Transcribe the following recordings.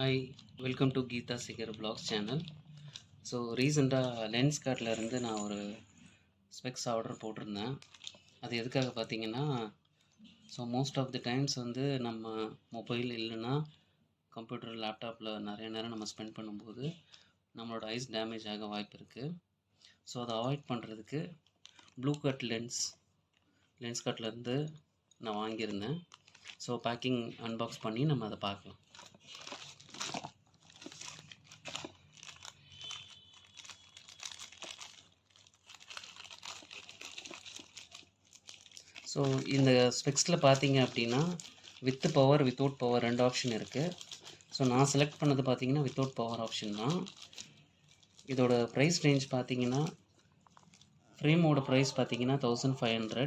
Hi, welcome to Geetha Sekar vlogs channel. So ரீசெண்டாக லென்ஸ் கார்ட்டில் இருந்து நான் ஒரு ஸ்பெக்ஸ் ஆர்டர் போட்டிருந்தேன். அது எதுக்காக பார்த்தீங்கன்னா, so most of the times வந்து நம்ம மொபைல் இல்லைன்னா கம்ப்யூட்டர், லேப்டாப்பில் நிறைய நேரம் நம்ம ஸ்பெண்ட் பண்ணும்போது நம்மளோட ஐஸ் டேமேஜ் ஆக வாய்ப்பு இருக்குது. ஸோ அதை அவாய்ட் பண்ணுறதுக்கு ப்ளூ கட் லென்ஸ் கார்ட்லேருந்து நான் வாங்கியிருந்தேன். ஸோ பேக்கிங் அன்பாக்ஸ் பண்ணி நம்ம அதை பார்க்கலாம். ஸோ இந்த ஸ்பெக்ஸில் பார்த்தீங்க அப்படின்னா with power, without power 2 option இருக்குது. ஸோ நான் செலக்ட் பண்ணது பார்த்தீங்கன்னா வித்தவுட் பவர் ஆப்ஷன் தான். இதோட ப்ரைஸ் ரேஞ்ச் பார்த்தீங்கன்னா, ஃப்ரேமோட ப்ரைஸ் பார்த்தீங்கன்னா 1500.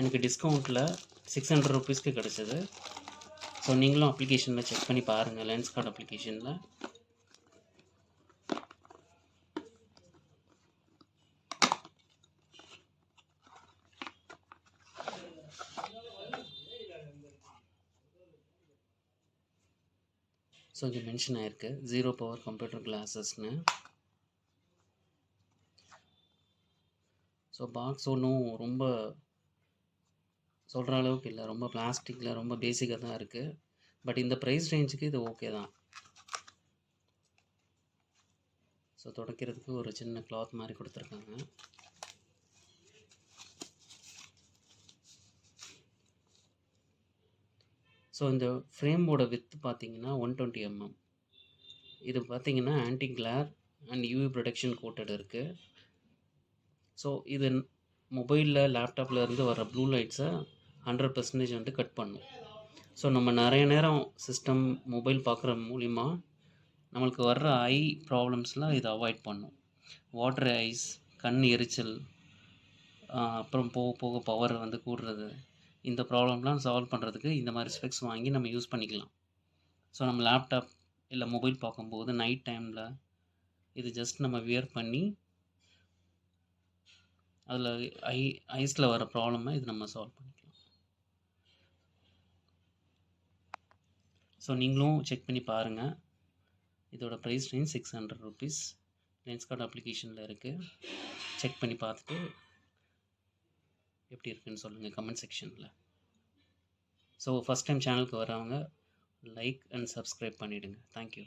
எனக்கு டிஸ்கவுண்ட்டில் 600 ருபீஸ்க்கு கிடச்சிது. ஸோ நீங்களும் அப்ளிகேஷனில் செக் பண்ணி பாருங்கள், லென்ஸ் கார்ட் அப்ளிகேஷனில். ஸோ இது மென்ஷன் ஆகிருக்கு 0 பவர் கம்ப்யூட்டர் கிளாஸஸ்னு. ஸோ பாக்ஸ் ஒன்றும் ரொம்ப சொல்கிற அளவுக்கு இல்லை, ரொம்ப பிளாஸ்டிக்கில் ரொம்ப பேசிக்காக தான் இருக்குது. பட் இந்த ப்ரைஸ் ரேஞ்சுக்கு இது ஓகே தான். ஸோ துடைக்கிறதுக்கு ஒரு சின்ன கிளாத் மாதிரி கொடுத்துருக்காங்க. ஸோ இந்த ஃப்ரேமோட வித்து பார்த்தீங்கன்னா 120 mm. இது பார்த்தீங்கன்னா anti glare and UV protection coated இருக்குது. ஸோ இது மொபைலில், லேப்டாப்பில் இருந்து வர ப்ளூ லைட்ஸை 100% வந்து கட் பண்ணும். ஸோ நம்ம நிறைய நேரம் சிஸ்டம், மொபைல் பார்க்குற மூலிமா நம்மளுக்கு வர்ற ஐ ப்ராப்ளம்ஸ்லாம் இதை அவாய்ட் பண்ணும். வாட்டர் ஐஸ், கண் எரிச்சல், அப்புறம் போக போக பவர் வந்து கூடுறது, இந்த ப்ராப்ளம்லாம் சால்வ் பண்ணுறதுக்கு இந்த மாதிரி ஸ்பெக்ஸ் வாங்கி நம்ம யூஸ் பண்ணிக்கலாம். ஸோ நம்ம லேப்டாப் இல்லை மொபைல் பார்க்கும்போது நைட் டைமில் இது ஜஸ்ட் நம்ம வியர் பண்ணி அதில் ஐஸில் வர ப்ராப்ளமை இது நம்ம சால்வ் பண்ணிக்கலாம். ஸோ நீங்களும் செக் பண்ணி பாருங்கள். இதோட price range 600 rupees. Lenskart அப்ளிகேஷனில் இருக்குது. செக் பண்ணி பார்த்துட்டு எப்படி இருக்குன்னு சொல்லுங்கள் கமெண்ட் செக்ஷனில். ஸோ ஃபஸ்ட் டைம் சேனலுக்கு வரவங்க லைக் அண்ட் சப்ஸ்கிரைப் பண்ணிவிடுங்க. தேங்க்யூ.